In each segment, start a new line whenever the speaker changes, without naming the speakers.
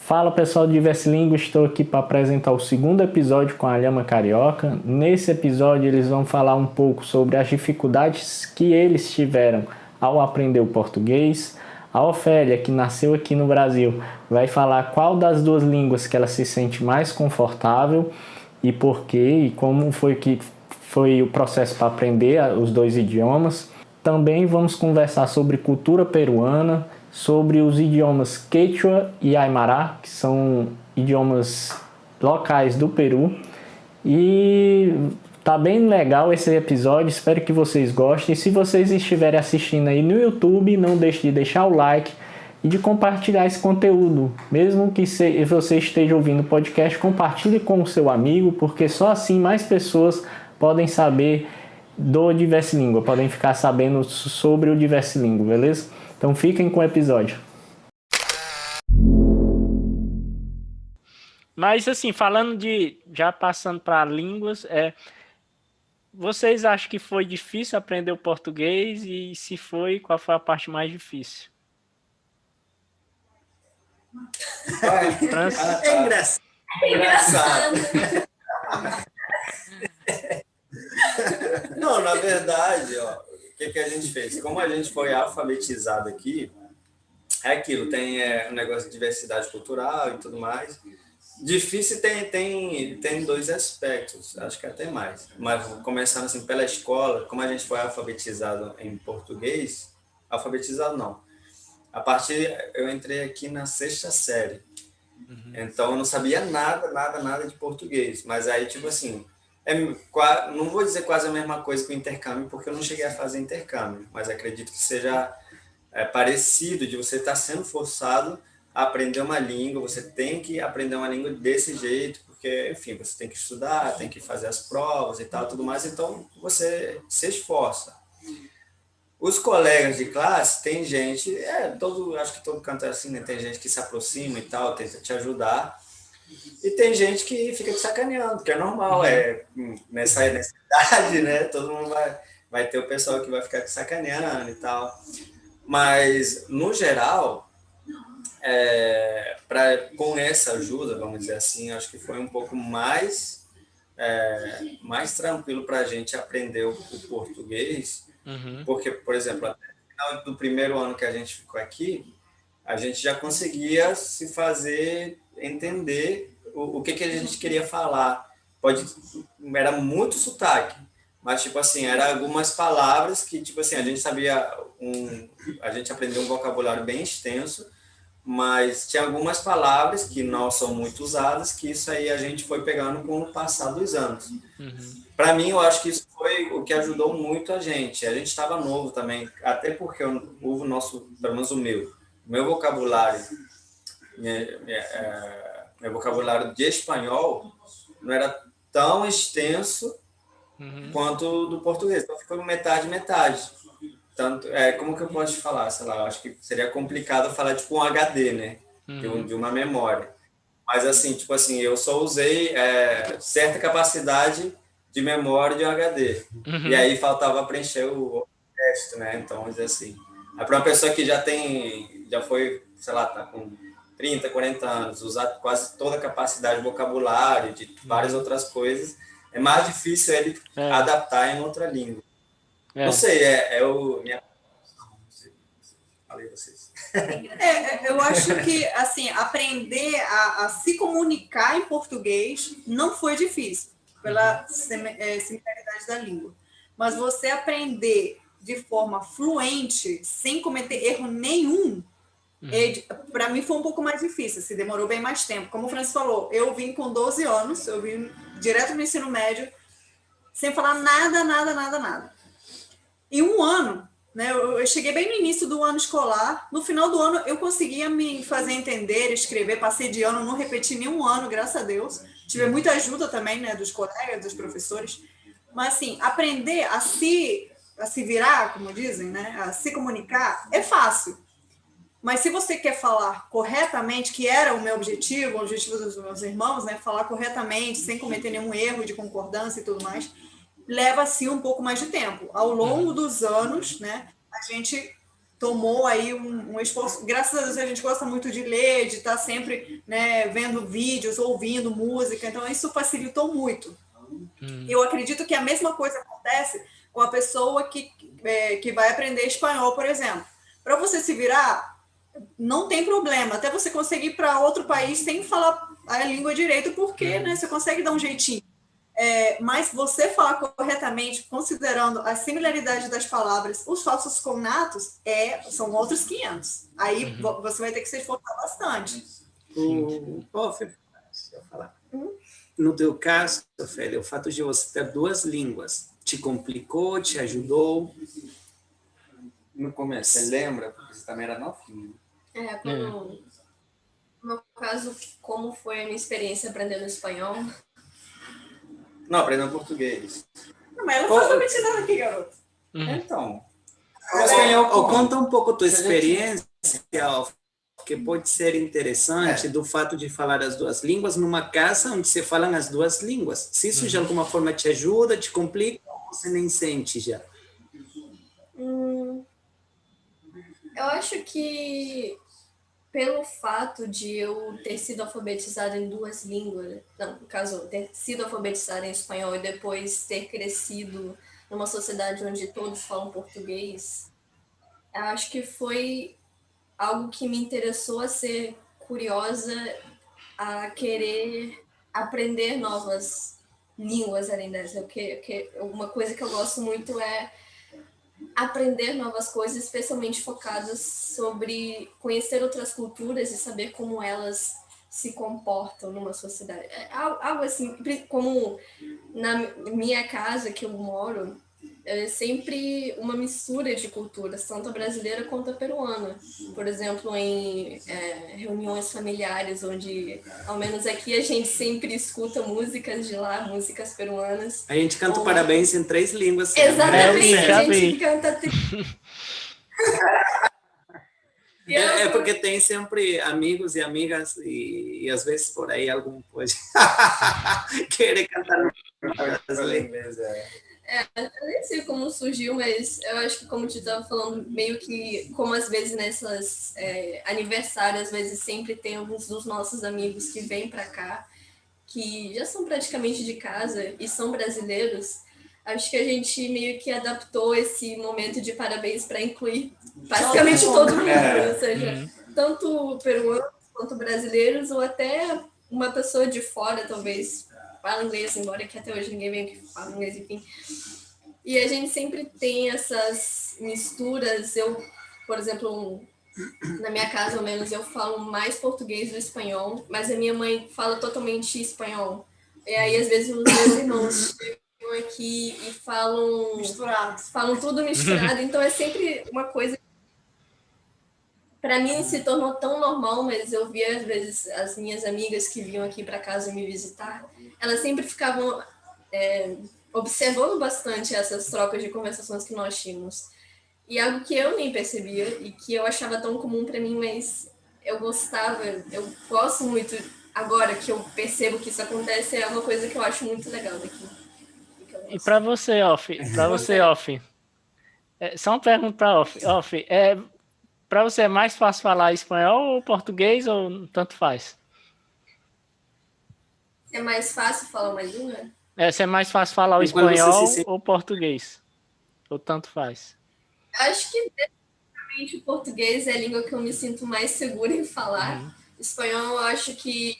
Fala pessoal do Diversilíngua, estou aqui para apresentar o segundo episódio com a Lhama Carioca. Nesse episódio eles vão falar um pouco sobre as dificuldades que eles tiveram ao aprender o português. A Ofélia, que nasceu aqui no Brasil, vai falar qual das duas línguas que ela se sente mais confortável e por quê, e como foi o processo para aprender os dois idiomas. Também vamos conversar sobre cultura peruana, sobre os idiomas Quechua e Aymara, que são idiomas locais do Peru. E tá bem legal esse episódio, espero que vocês gostem. Se vocês estiverem assistindo aí no YouTube, não deixe de deixar o like e de compartilhar esse conteúdo. Mesmo que você esteja ouvindo o podcast, compartilhe com o seu amigo, porque só assim mais pessoas podem saber do Diversilíngua, podem ficar sabendo sobre o Diversilíngua, beleza? Então fiquem com o episódio. Mas assim, já passando para línguas, vocês acham que foi difícil aprender o português? E se foi, qual foi a parte mais difícil?
É engraçado. Não, na verdade, ó, o que a gente fez? Como a gente foi alfabetizado aqui, é aquilo, tem um negócio de diversidade cultural e tudo mais. Difícil tem dois aspectos, acho que até mais. Mas começando assim pela escola, como a gente foi alfabetizado em português, alfabetizado não. Eu entrei aqui na 6ª série. Então eu não sabia nada de português. Mas aí, tipo assim, não vou dizer quase a mesma coisa que o intercâmbio, porque eu não cheguei a fazer intercâmbio, mas acredito que seja parecido, de você estar sendo forçado a aprender uma língua, você tem que aprender uma língua desse jeito, porque, enfim, você tem que estudar, tem que fazer as provas e tal, tudo mais, então você se esforça. Os colegas de classe, tem gente, acho que todo canto é assim, né? Tem gente que se aproxima e tal, tenta te ajudar, e tem gente que fica te sacaneando, que é normal, nessa idade, né? Todo mundo vai ter o pessoal que vai ficar te sacaneando e tal. Mas, no geral, com essa ajuda, vamos dizer assim, acho que foi um pouco mais tranquilo para a gente aprender o português, porque, por exemplo, até no final do primeiro ano que a gente ficou aqui, a gente já conseguia se fazer entender o que a gente queria falar. Era muito sotaque, mas, tipo assim, eram algumas palavras que, tipo assim, a gente aprendeu um vocabulário bem extenso, mas tinha algumas palavras que não são muito usadas, que isso aí a gente foi pegando com o passar dos anos. Para mim, eu acho que isso foi o que ajudou muito a gente. A gente estava novo também, até porque o nosso, pelo menos o meu vocabulário, meu vocabulário de espanhol não era tão extenso quanto do português. Então, ficou metade. Tanto, como que eu posso te falar? Sei lá, eu acho que seria complicado falar tipo um HD, né? De uma memória. Mas, assim, tipo assim, eu só usei certa capacidade de memória de um HD. E aí faltava preencher o resto, né? Então, vamos dizer assim. Para uma pessoa que já foi, sei lá, tá com 30, 40 anos, usar quase toda a capacidade de vocabulário, de várias outras coisas, é mais difícil ele adaptar em outra língua. Não sei, minha... Falei vocês.
Eu acho que, assim, aprender a se comunicar em português não foi difícil, pela similaridade da língua. Mas você aprender de forma fluente, sem cometer erro nenhum, para mim foi um pouco mais difícil, se demorou bem mais tempo. Como o Francis falou, eu vim com 12 anos, eu vim direto no ensino médio, sem falar nada. Em um ano, né, eu cheguei bem no início do ano escolar, no final do ano eu conseguia me fazer entender, escrever, passei de ano, não repeti nenhum ano, graças a Deus. Tive muita ajuda também, né, dos colegas, dos professores. Mas, assim, aprender a se virar, como dizem, né, a se comunicar, é fácil. Mas se você quer falar corretamente, que era o meu objetivo, o objetivo dos meus irmãos, né, falar corretamente, sem cometer nenhum erro de concordância e tudo mais, leva, sim, um pouco mais de tempo. Ao longo dos anos, né, a gente tomou aí um esforço. Graças a Deus a gente gosta muito de ler, de estar sempre, né, vendo vídeos, ouvindo música, então isso facilitou muito. Eu acredito que a mesma coisa acontece com a pessoa que vai aprender espanhol, por exemplo. Para você se virar, não tem problema, até você conseguir ir para outro país sem falar a língua direito, porque, né, você consegue dar um jeitinho. Mas você falar corretamente, considerando a similaridade das palavras, os falsos cognatos são outros 500. Aí você vai ter que se esforçar bastante.
Deixa eu falar. No teu caso, Ofélia, o fato de você ter duas línguas te complicou, te ajudou?
No começo, você lembra? Porque você também era novinho.
No meu caso, como foi a minha experiência aprendendo espanhol?
Não, aprendendo português.
Não, mas ela foi alfabetizada aqui, garoto.
Então.
Conta um pouco tua experiência, que pode ser interessante do fato de falar as duas línguas numa casa onde se falam as duas línguas. Se isso de alguma forma te ajuda, te complica, ou você nem sente já?
Eu acho que pelo fato de eu ter sido alfabetizada em duas línguas, não, no caso, ter sido alfabetizada em espanhol e depois ter crescido numa sociedade onde todos falam português, eu acho que foi algo que me interessou a ser curiosa, a querer aprender novas línguas além dessa. Uma coisa que eu gosto muito é aprender novas coisas, especialmente focadas sobre conhecer outras culturas e saber como elas se comportam numa sociedade. Algo assim, como na minha casa que eu moro, é sempre uma mistura de culturas, tanto a brasileira quanto a peruana. Por exemplo, em reuniões familiares, onde, ao menos aqui, a gente sempre escuta músicas de lá, músicas peruanas.
A gente canta parabéns em 3 línguas.
Exatamente, a gente canta...
porque tem sempre amigos e amigas e às vezes por aí algum pode querer cantar brasileiro.
Eu nem sei como surgiu, mas eu acho que, como tu estava falando, meio que, como às vezes nessas aniversários, às vezes sempre tem alguns dos nossos amigos que vêm para cá, que já são praticamente de casa e são brasileiros, acho que a gente meio que adaptou esse momento de parabéns para incluir basicamente todo mundo, ou seja, tanto peruanos quanto brasileiros, ou até uma pessoa de fora, talvez, fala inglês, embora que até hoje ninguém venha que fala inglês, enfim. E a gente sempre tem essas misturas. Eu, por exemplo, na minha casa, ao menos, eu falo mais português do que espanhol, mas a minha mãe fala totalmente espanhol. E aí, às vezes, os meus irmãos chegam aqui e falam tudo misturado. Então, é sempre uma coisa para mim se tornou tão normal, mas eu via às vezes as minhas amigas que vinham aqui para casa me visitar, elas sempre ficavam observando bastante essas trocas de conversações que nós tínhamos. E algo que eu nem percebia e que eu achava tão comum para mim, mas eu gosto muito, agora que eu percebo que isso acontece, é uma coisa que eu acho muito legal daqui.
E para você, Off, só uma pergunta para Off, para você é mais fácil falar espanhol ou português ou tanto faz?
É mais fácil falar uma língua?
Se é mais fácil falar o espanhol ou português? Ou tanto faz?
Acho que definitivamente o português é a língua que eu me sinto mais segura em falar. Espanhol, eu acho que,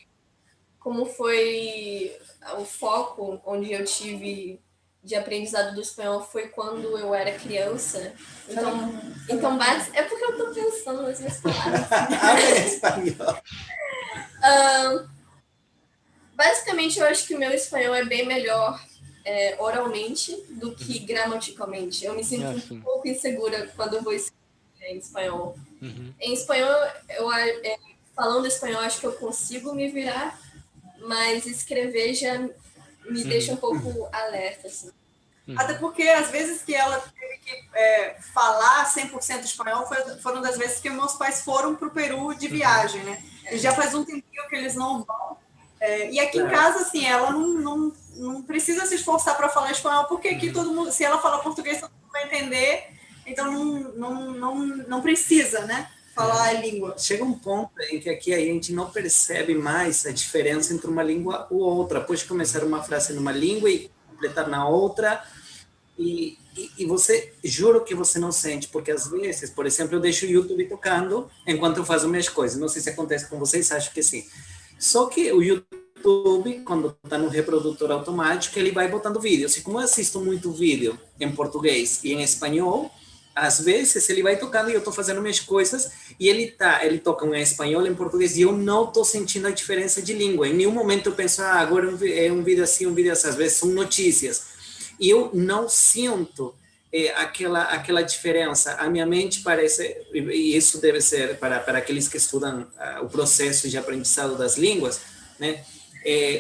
como foi o foco onde eu tive de aprendizado do espanhol foi quando eu era criança. Então é porque eu estou pensando nas minhas palavras.
Espanhol.
Basicamente, eu acho que o meu espanhol é bem melhor oralmente do que gramaticalmente. Eu me sinto um pouco insegura quando eu vou escrever em espanhol. Em espanhol, falando espanhol, acho que eu consigo me virar, mas escrever já me deixa um pouco alerta, assim.
Até porque, às vezes que ela teve que falar 100% espanhol, foram das vezes que meus pais foram para o Peru de viagem, né? E já faz um tempinho que eles não vão. E aqui em casa, assim, ela não precisa se esforçar para falar espanhol, porque aqui todo mundo, se ela falar português, todo mundo vai entender. então não precisa, né, falar a língua.
Chega um ponto em que aqui a gente não percebe mais a diferença entre uma língua ou outra. Pode começar uma frase numa língua e completar na outra, e você, juro que você não sente, porque às vezes, por exemplo, eu deixo o YouTube tocando enquanto eu faço minhas coisas. Não sei se acontece com vocês, acho que sim. Só que o YouTube, quando está no reprodutor automático, ele vai botando vídeos. E como eu assisto muito vídeo em português e em espanhol, às vezes ele vai tocando e eu estou fazendo minhas coisas e ele toca em espanhol, em português, e eu não estou sentindo a diferença de língua. Em nenhum momento eu penso, agora é um vídeo assim, um vídeo assim. Às vezes são notícias. E eu não sinto aquela diferença. A minha mente parece, e isso deve ser para aqueles que estudam o processo de aprendizado das línguas, né?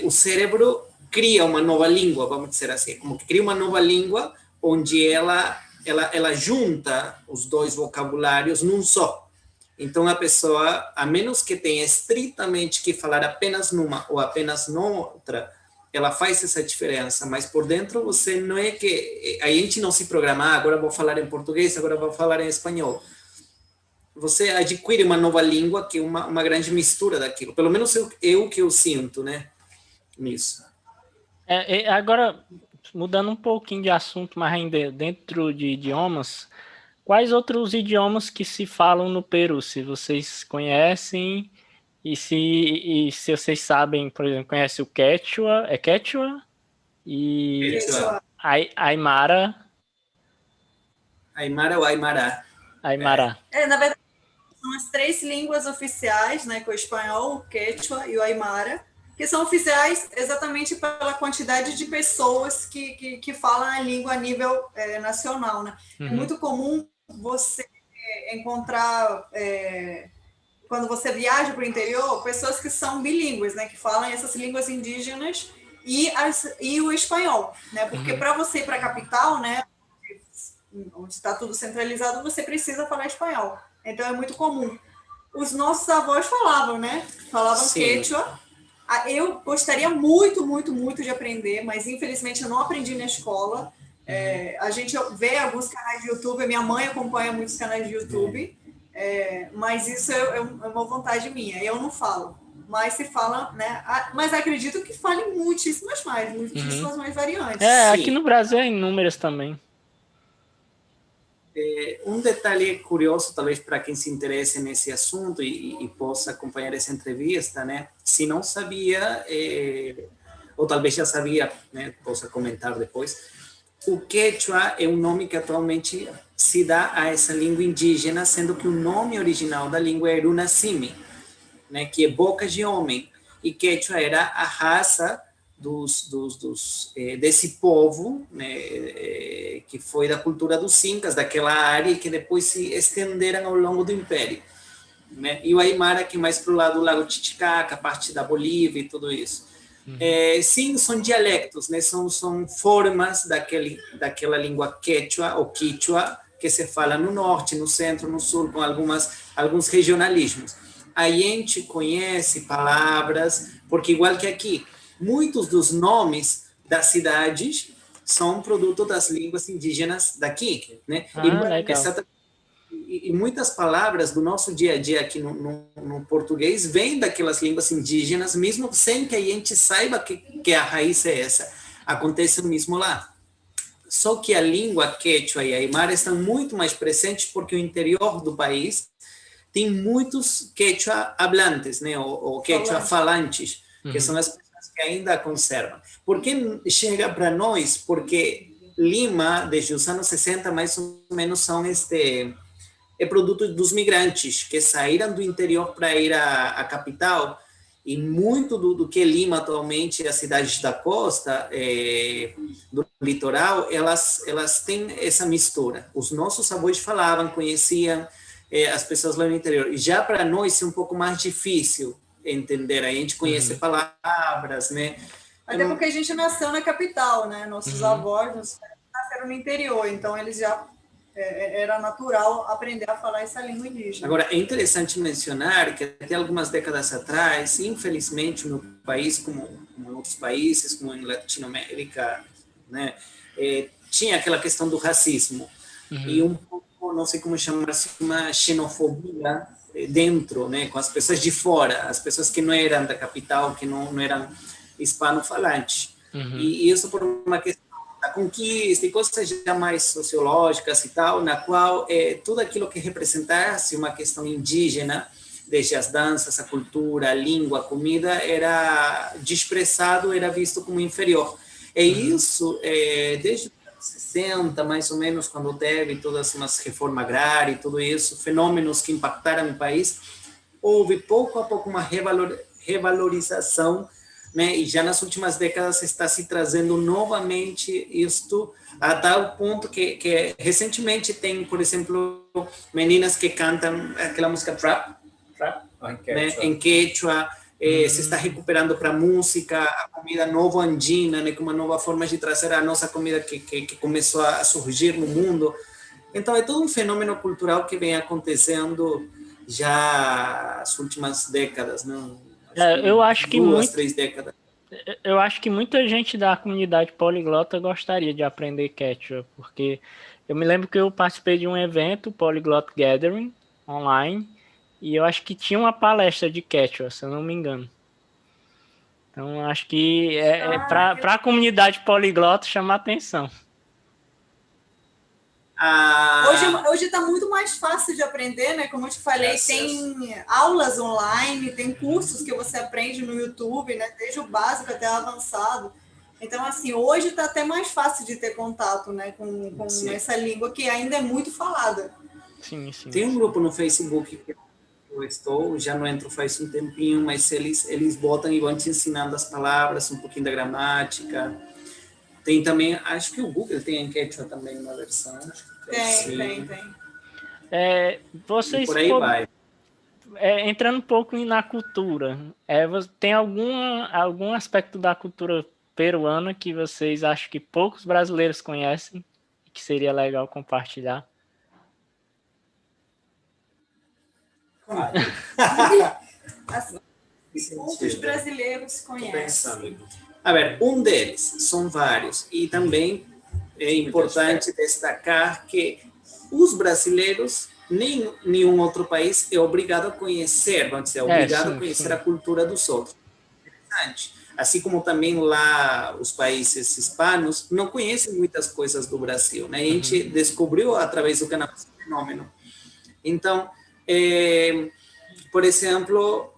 O cérebro cria uma nova língua, vamos dizer assim, como que cria uma nova língua onde ela junta os dois vocabulários num só. Então, a pessoa, a menos que tenha estritamente que falar apenas numa ou apenas noutra, ela faz essa diferença, mas por dentro você não é que... A gente não se programa, agora vou falar em português, agora vou falar em espanhol. Você adquire uma nova língua que é uma grande mistura daquilo. Pelo menos eu que eu sinto, né? Nisso.
Agora, mudando um pouquinho de assunto, mas ainda dentro de idiomas, quais outros idiomas que se falam no Peru? Se vocês conhecem e se vocês sabem, por exemplo, conhece o Quechua, é Quechua? E
Quechua.
Aymara.
Aymara ou Aymará?
Aymara.
Na verdade, são as 3 línguas oficiais, né, que é o espanhol, o Quechua e o Aymara, que são oficiais exatamente pela quantidade de pessoas que falam a língua a nível nacional, né? É muito comum você encontrar, quando você viaja para o interior, pessoas que são bilíngues, né, que falam essas línguas indígenas e o espanhol, né? Porque para você ir para a capital, né, onde está tudo centralizado, você precisa falar espanhol. Então é muito comum. Os nossos avós falavam, né? Falavam Quechua. Eu gostaria muito, muito, muito de aprender, mas infelizmente eu não aprendi na escola. A gente vê alguns canais de YouTube, a minha mãe acompanha muitos canais de YouTube, mas isso é uma vontade minha. Eu não falo, mas se fala, né? Mas acredito que fale muitíssimas mais variantes.
Aqui no Brasil é inúmeras também.
Um detalhe curioso, talvez para quem se interesse nesse assunto e possa acompanhar essa entrevista, né? Se não sabia, ou talvez já sabia, né? Possa comentar depois. O Quechua é um nome que atualmente se dá a essa língua indígena, sendo que o nome original da língua é Runasimi, né? Que é boca de homem. E Quechua era a raça desse povo, né, que foi da cultura dos Incas, daquela área, e que depois se estenderam ao longo do Império, né? E o Aymara, que é mais para o lado do Lago Titicaca, parte da Bolívia e tudo isso. Sim, são dialectos, né? São formas daquela língua Quechua ou Quichua, que se fala no norte, no centro, no sul, com alguns regionalismos. A gente conhece palavras, porque igual que aqui, muitos dos nomes das cidades são produto das línguas indígenas daqui, né? E muitas palavras do nosso dia a dia aqui no português vêm daquelas línguas indígenas, mesmo sem que a gente saiba que a raiz é essa. Acontece o mesmo lá. Só que a língua Quechua e Aymara estão muito mais presentes porque o interior do país tem muitos Quechua hablantes, né? Ou Quechua falantes, que são as que ainda conservam. Por que chega para nós? Porque Lima, desde os anos 60, mais ou menos, é produto dos migrantes que saíram do interior para ir à capital, e muito do que Lima atualmente, as cidades da costa, do litoral, elas têm essa mistura. Os nossos avós falavam, conheciam as pessoas lá no interior. E já para nós é um pouco mais difícil entender, a gente conhece palavras, né?
Até porque a gente nasceu na capital, né? Nossos avós nasceram no interior, então eles já era natural aprender a falar essa língua indígena.
Agora, é interessante mencionar que até algumas décadas atrás, infelizmente, no país, como em outros países, como em Latinoamérica, né, tinha aquela questão do racismo. E um pouco não sei como chamar, uma xenofobia dentro, né, com as pessoas de fora, as pessoas que não eram da capital, que não eram hispanofalantes. E isso por uma questão da conquista e coisas já mais sociológicas e tal, na qual tudo aquilo que representasse uma questão indígena, desde as danças, a cultura, a língua, a comida, era desprezado, era visto como inferior. E isso, desde 60, mais ou menos, quando teve todas umas reformas agrárias e tudo isso, fenômenos que impactaram o país, houve pouco a pouco uma revalorização, né? E já nas últimas décadas está se trazendo novamente isto a tal ponto que recentemente tem, por exemplo, meninas que cantam aquela música trap, né? Em quechua, se está recuperando para a música, a comida nova andina, né, com uma nova forma de trazer a nossa comida que começou a surgir no mundo. Então, é todo um fenômeno cultural que vem acontecendo já as últimas décadas, não?
Eu acho que
3 décadas.
Eu acho que muita gente da comunidade poliglota gostaria de aprender quechua, porque eu me lembro que eu participei de um evento, Polyglot Gathering, online, e eu acho que tinha uma palestra de quechua, se eu não me engano. Então, acho que para a comunidade poliglota chamar atenção.
Hoje está muito mais fácil de aprender, né? Como eu te falei, tem aulas online, tem cursos que você aprende no YouTube, né? Desde o básico até o avançado. Então, assim, hoje está até mais fácil de ter contato, né? Com essa língua que ainda é muito falada.
Sim.
Tem um grupo no Facebook que eu estou, já não entro faz um tempinho, mas eles botam e vão te ensinando as palavras, um pouquinho da gramática. Tem também, acho que o Google tem em quechua também uma versão.
Tem.
Vocês,
e por aí vai.
Entrando um pouco na cultura, tem algum aspecto da cultura peruana que vocês acham que poucos brasileiros conhecem e que seria legal compartilhar?
Assim, poucos brasileiros conhecem.
A ver, um deles, são vários, e também é importante destacar que os brasileiros, nenhum outro país é obrigado a conhecer, vamos dizer, obrigado a conhecer a cultura dos outros. Interessante. Assim como também lá os países hispanos não conhecem muitas coisas do Brasil, né? A gente descobriu através do canal Fenômeno. Então, por exemplo,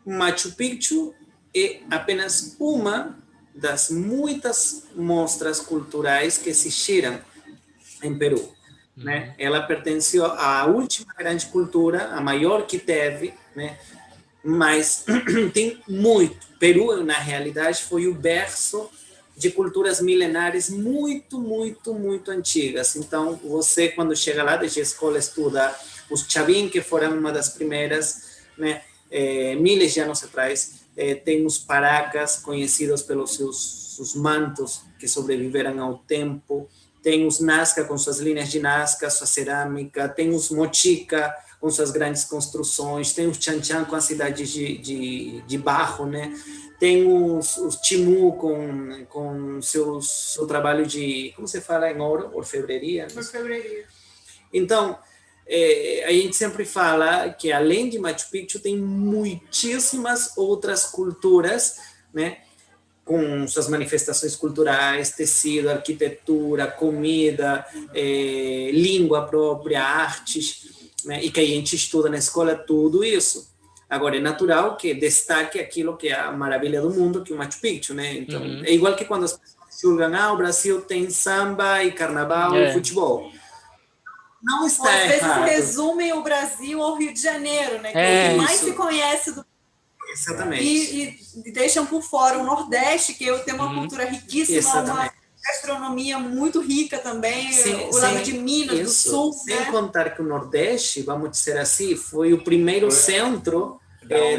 Machu Picchu é apenas uma das muitas mostras culturais que existiram em Peru, né? Ela pertenceu à última grande cultura, a maior que teve, né? Mas tem muito. Peru, na realidade, foi o berço de culturas milenares muito, muito, muito antigas. Então, você, quando chega lá, desde a escola, estuda os Chavin, que foram uma das primeiras, né? Miles de anos atrás. Tem os paracas, conhecidos pelos seus mantos, que sobreviveram ao tempo. Tem os Nazca, com suas linhas de Nazca, sua cerâmica. Tem os Mochica, com suas grandes construções. Tem os Chanchan, com as cidades de barro, né? Tem os Timu, com seu trabalho de, como se fala em ouro? Orfebreria.
Orfebreria.
Então, a gente sempre fala que, além de Machu Picchu, tem muitíssimas outras culturas, né? Com suas manifestações culturais, tecido, arquitetura, comida, língua própria, artes, né? E que a gente estuda na escola tudo isso. Agora, é natural que destaque aquilo que é a maravilha do mundo, que é o Machu Picchu, né? Então, é igual que quando as pessoas julgam, o Brasil tem samba e carnaval e futebol. Não está
às
errado.
vezes resumem o Brasil ao Rio de Janeiro, né? Que é o que mais se conhece do
Exatamente.
E deixam por fora o Nordeste, que tem uma cultura riquíssima,
Exatamente.
uma gastronomia muito rica também, o lado de Minas, do Sul.
Sem
né?
contar que o Nordeste, vamos dizer assim, foi o primeiro centro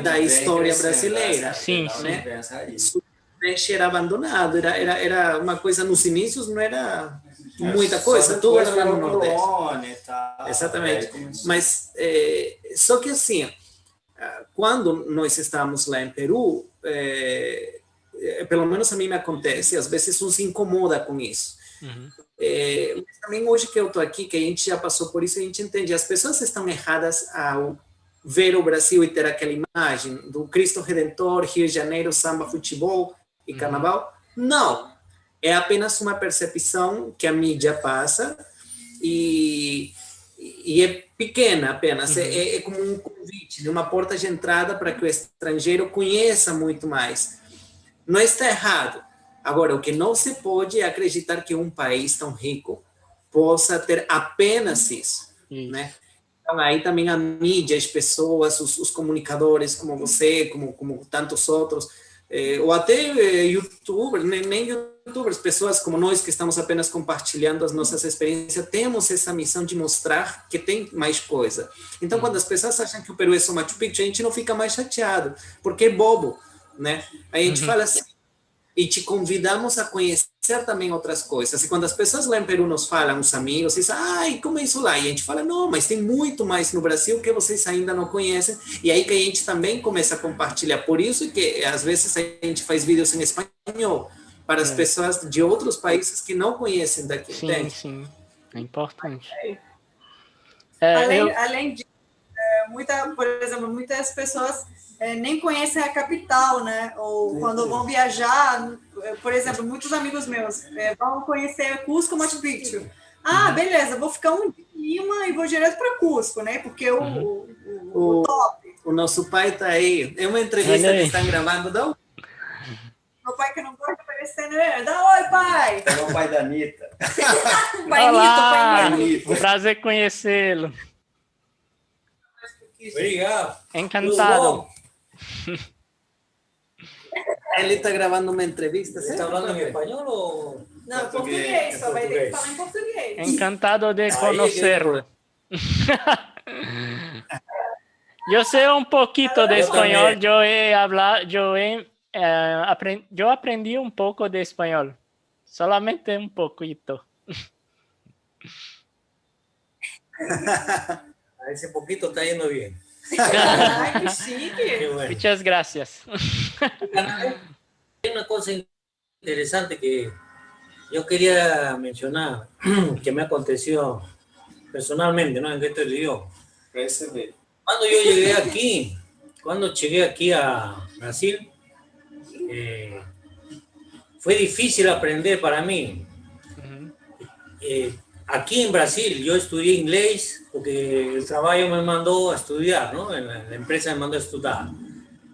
da história brasileira.
Sim.
Né? O Nordeste era abandonado, era uma coisa, nos inícios não era muita coisa, tudo era lá no Nordeste. Exatamente. Mas, só que assim, quando nós estávamos lá em Peru, pelo menos a mim me acontece, às vezes um se incomoda com isso. Mas também hoje que eu estou aqui, que a gente já passou por isso, a gente entende, as pessoas estão erradas ao ver o Brasil e ter aquela imagem do Cristo Redentor, Rio de Janeiro, samba, futebol e carnaval. Não, é apenas uma percepção que a mídia passa e é pequena apenas, é como um convite, uma porta de entrada para que o estrangeiro conheça muito mais. Não está errado. Agora, o que não se pode é acreditar que um país tão rico possa ter apenas isso, né? Então, aí também a mídia, as pessoas, os comunicadores como você, como tantos outros, ou até youtubers, nem youtubers, pessoas como nós que estamos apenas compartilhando as nossas experiências, temos essa missão de mostrar que tem mais coisa. Então, quando as pessoas acham que o Peru é só Machu Picchu, a gente não fica mais chateado, porque é bobo, né? Aí a gente fala assim, e te convidamos a conhecer também outras coisas. E quando as pessoas lá em Peru nos falam, os amigos, dizem, ai, como é isso lá? E a gente fala, não, mas tem muito mais no Brasil que vocês ainda não conhecem. E aí que a gente também começa a compartilhar. Por isso que, às vezes, a gente faz vídeos em espanhol para as pessoas de outros países que não conhecem daqui.
Sim,
entende?
sim. É importante.
Além disso, por exemplo, muitas pessoas nem conhecem a capital, né? Ou quando vão viajar, por exemplo, muitos amigos meus vão conhecer Cusco, Machu Picchu. Ah, beleza, vou ficar um dia em Lima e vou direto para Cusco, né? Porque o top.
O nosso pai está aí. É uma entrevista que estão gravando, não?
Meu pai que não gosta de aparecer, né? Dá oi, pai!
É o pai da Anitta.
Olá,
Nito.
prazer conhecê-lo.
Obrigado.
Encantado.
Ele está gravando uma entrevista.
¿Você está hablando en español o...?
Não, português, só vai ter que falar em português.
Encantado de conocerlo. Yo sé un poquito de español. Yo aprendí un poco de español. Solamente un poquito.
A ese poquito está yendo bien.
Ai, que chique.
Qué bueno.
Muchas gracias.
Hay una cosa interesante que yo quería mencionar, que me aconteció personalmente, ¿no? En esto del idioma. Cuando yo llegué aquí a Brasil, fue difícil aprender para mí. Aquí en Brasil yo estudié inglés porque el trabajo me mandó a estudiar, ¿no? La empresa me mandó a estudiar.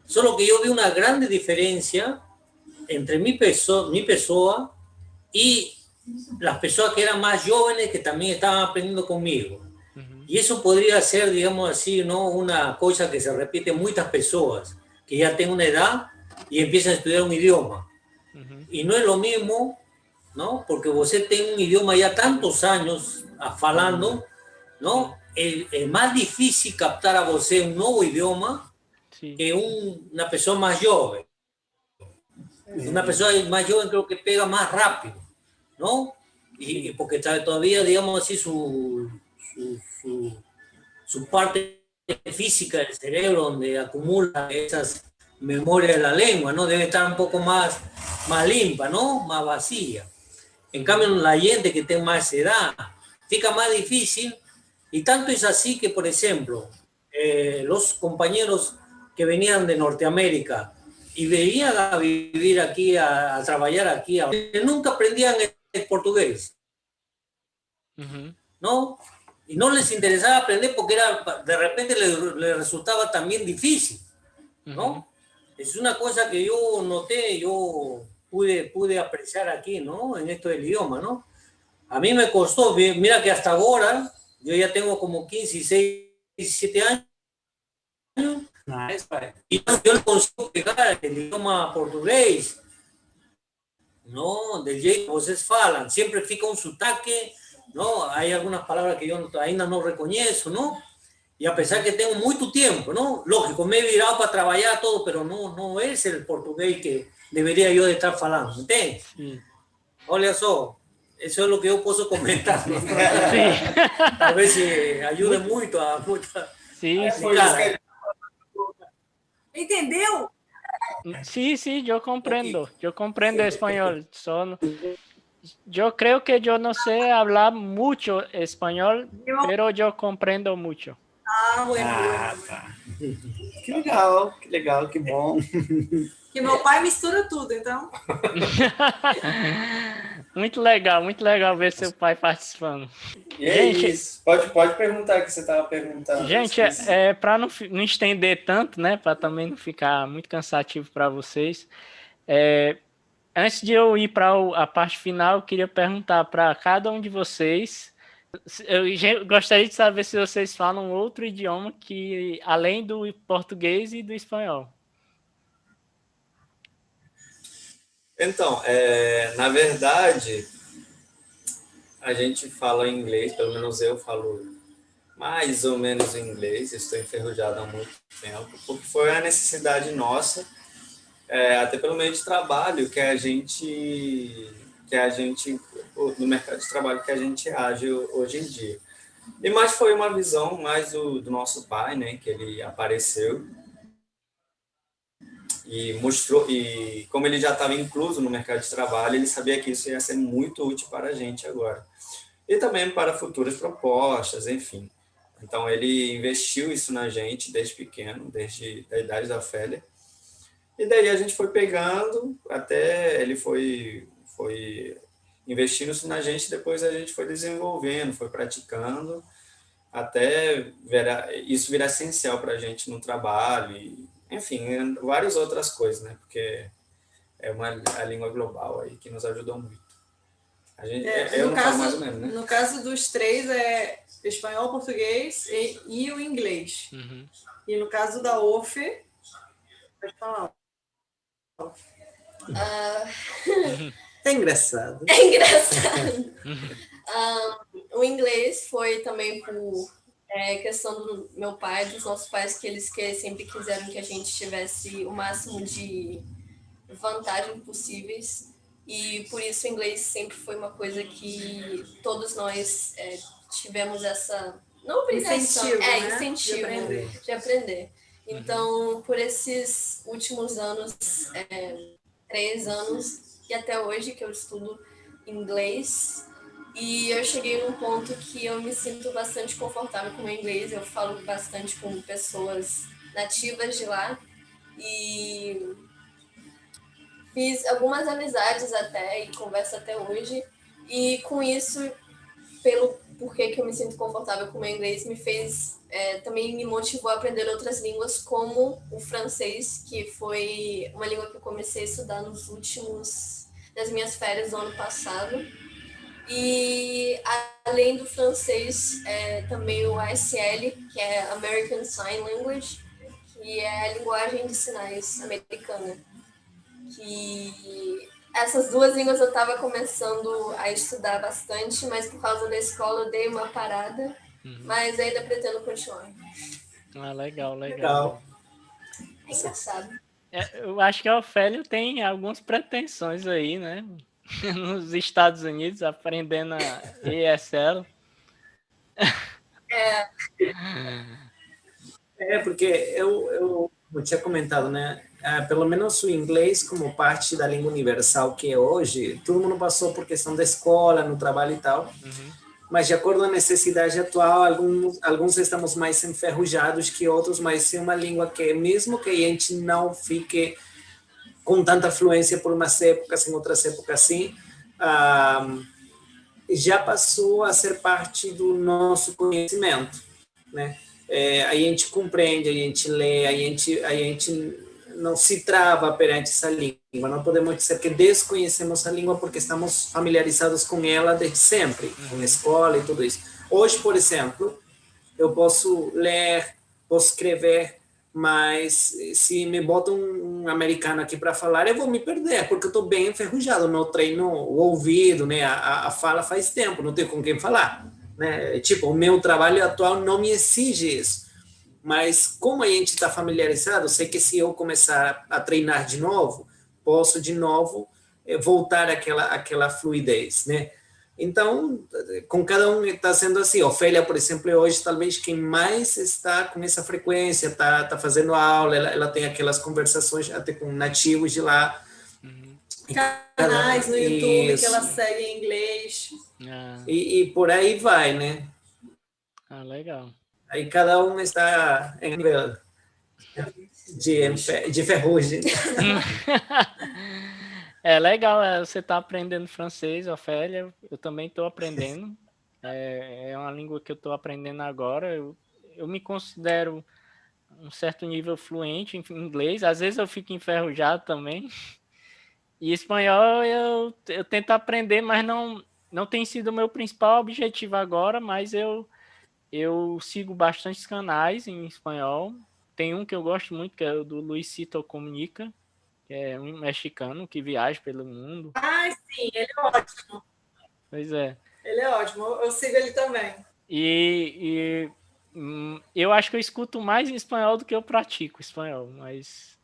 Solo que yo vi una grande diferencia entre mi persona y las personas que eran más jóvenes que también estaban aprendiendo conmigo. Y eso podría ser, digamos así, ¿no? Una cosa que se repite en muchas personas que ya tienen una edad y empiezan a estudiar un idioma. Y no es lo mismo, ¿no? Porque usted tiene un idioma ya tantos años falando, ¿no? Es más difícil captar a usted un nuevo idioma que una persona más joven. Una persona más joven creo que pega más rápido, ¿no? Y porque todavía, digamos así, su parte física del cerebro donde acumula esas memorias de la lengua, ¿no? Debe estar un poco más limpia, ¿no? Más vacía. En cambio, la gente que tiene más edad, fica más difícil, y tanto es así que, por ejemplo, los compañeros que venían de Norteamérica y venían a vivir aquí, a trabajar aquí, nunca aprendían el portugués, ¿no? Y no les interesaba aprender porque de repente les resultaba también difícil, ¿no? Es una cosa que yo noté, yo pude apreciar aquí, ¿no? En esto del idioma, ¿no? A mí me costó, mira que hasta ahora, yo ya tengo como 15, 16, 17 años, y yo no consigo pegar el idioma portugués, ¿no? Del jeito que vocês falam, siempre fica un sotaque, ¿no? Hay algunas palabras que yo ainda no reconozco, ¿no? Y a pesar que tengo mucho tiempo, ¿no? Lógico, me he virado para trabajar todo, pero no es el portugués que debería yo de estar falando, ¿entiendes? Olha só, eso es lo que yo puedo comentar, ¿no? A ver si ayuda mucho a mucha...
Sí.
Entendeu?
Sí, yo comprendo español. Yo creo que yo no sé hablar mucho español,
Eu-
pero yo comprendo mucho.
Ah, bueno,
Ah,
bueno.
tá. Que legal, que bom.
Que meu pai mistura tudo, então.
Muito legal ver seu pai participando.
E é
Gente,
isso. Pode perguntar o que você estava perguntando.
gente, para não estender tanto, né, para também não ficar muito cansativo para vocês, antes de eu ir para a parte final, eu queria perguntar para cada um de vocês. Eu gostaria de saber se vocês falam outro idioma que além do português e do espanhol.
Então, na verdade, a gente fala inglês, pelo menos eu falo mais ou menos inglês, estou enferrujado há muito tempo, porque foi a necessidade nossa, até pelo meio de trabalho que a gente, no mercado de trabalho que a gente age hoje em dia. E mais foi uma visão mais do nosso pai, né, que ele apareceu e mostrou, e como ele já estava incluso no mercado de trabalho, ele sabia que isso ia ser muito útil para a gente agora. E também para futuras propostas, enfim. Então, ele investiu isso na gente desde pequeno, desde a idade da Ofélia. E daí a gente foi pegando, até ele foi investindo isso na gente, depois a gente foi desenvolvendo, foi praticando, até isso virar essencial para a gente no trabalho, e, enfim, várias outras coisas, né? Porque é a língua global aí que nos ajudou muito. A gente, eu
no
não falo
caso,
mais ou menos, né?
No caso dos três, é espanhol, português e o inglês.
Uhum.
E no caso da OFE, pode falar.
É engraçado.
É engraçado. O inglês foi também por questão do meu pai, dos nossos pais, que eles sempre quiseram que a gente tivesse o máximo de vantagem possíveis. E por isso o inglês sempre foi uma coisa que todos nós tivemos essa... Não obrigação, incentivo, né? De aprender. Então, por esses últimos anos, 3 anos, e até hoje que eu estudo inglês, e eu cheguei num ponto que eu me sinto bastante confortável com o inglês, eu falo bastante com pessoas nativas de lá, e fiz algumas amizades até, e converso até hoje, e com isso, pelo porquê que eu me sinto confortável com o meu inglês, me fez, também me motivou a aprender outras línguas, como o francês, que foi uma língua que eu comecei a estudar nas minhas férias do ano passado. E além do francês, também o ASL, que é American Sign Language, que é a linguagem de sinais americana. Que essas 2 línguas eu estava começando a estudar bastante, mas por causa da escola eu dei uma parada, mas ainda pretendo continuar.
Ah, legal.
É engraçado.
Eu acho que a Ofélio tem algumas pretensões aí, né? Nos Estados Unidos, aprendendo a ESL.
Porque eu tinha comentado, né? Pelo menos o inglês, como parte da língua universal que é hoje, todo mundo passou por questão da escola, no trabalho e tal, mas de acordo com a necessidade atual, alguns estamos mais enferrujados que outros, mas é uma língua que, mesmo que a gente não fique com tanta fluência por umas épocas, em outras épocas sim, já passou a ser parte do nosso conhecimento, né? A gente compreende, a gente lê, a gente não se trava perante essa língua. Não podemos dizer que desconhecemos a língua porque estamos familiarizados com ela desde sempre, com a escola e tudo isso. Hoje, por exemplo, eu posso ler, posso escrever, mas se me botam um americano aqui para falar, eu vou me perder, porque eu estou bem enferrujado, não treino o ouvido, né? A fala faz tempo, não tenho com quem falar, né? Tipo, o meu trabalho atual não me exige isso. Mas como a gente está familiarizado, sei que se eu começar a treinar de novo, posso de novo voltar àquela fluidez, né? Então, com cada um está sendo assim. Ofélia, por exemplo, hoje talvez quem mais está com essa frequência, está fazendo aula, ela tem aquelas conversações até com nativos de lá.
canais no YouTube que
Isso.
ela segue em inglês.
Ah,
E por aí vai, né?
legal.
Aí cada um está em nível de ferrugem.
É legal, você tá aprendendo francês, Ofélia. Eu também estou aprendendo. É uma língua que eu estou aprendendo agora. Eu me considero um certo nível fluente em inglês. Às vezes eu fico enferrujado também. E espanhol eu tento aprender, mas não tem sido o meu principal objetivo agora, mas eu sigo bastantes canais em espanhol. Tem um que eu gosto muito, que é o do Luisito Comunica, que é um mexicano que viaja pelo mundo.
Ah, sim, ele é ótimo.
Pois é.
Ele é ótimo. Eu sigo ele também.
Eu acho que eu escuto mais em espanhol do que eu pratico espanhol, mas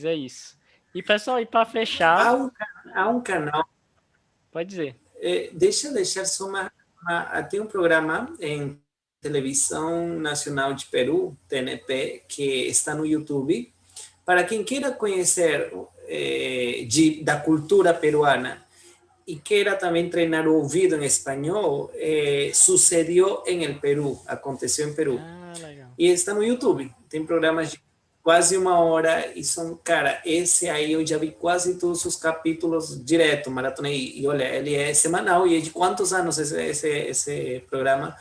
é isso. E, pessoal, e para fechar,
Há um canal,
pode dizer.
deixa eu deixar só tem um programa em Televisão Nacional de Peru, TNP, que está no YouTube. Para quem queira conhecer da cultura peruana y quiera también treinar o ouvido en español, sucedió en el Perú, aconteció en Perú.
Ah, legal.
E está no YouTube, tem programas de quase 1 hora e são, cara, esse aí eu já vi quase todos os capítulos direto, maratonei, e olha, ele é semanal, e é de quantos anos esse programa?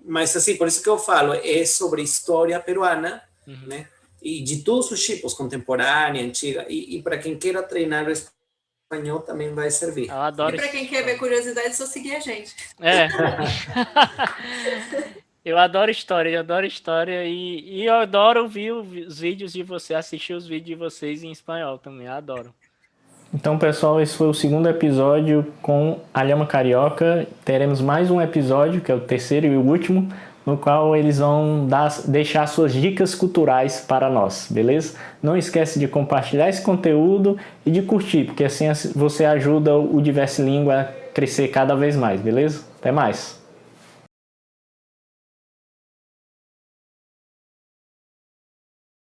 Mas assim, por isso que eu falo, é sobre história peruana, né? E de todos os tipos, contemporânea, antiga, e para quem queira treinar o espanhol também vai servir.
Eu adoro
E para quem quer ver curiosidade, é só seguir a gente.
Eu adoro história e eu adoro ouvir os vídeos de você, assistir os vídeos de vocês em espanhol também, eu adoro. Então, pessoal, esse foi o segundo episódio com a Lhama Carioca. Teremos mais um episódio, que é o terceiro e o último, no qual eles vão deixar suas dicas culturais para nós, beleza? Não esquece de compartilhar esse conteúdo e de curtir, porque assim você ajuda o Diversilíngua a crescer cada vez mais, beleza? Até mais!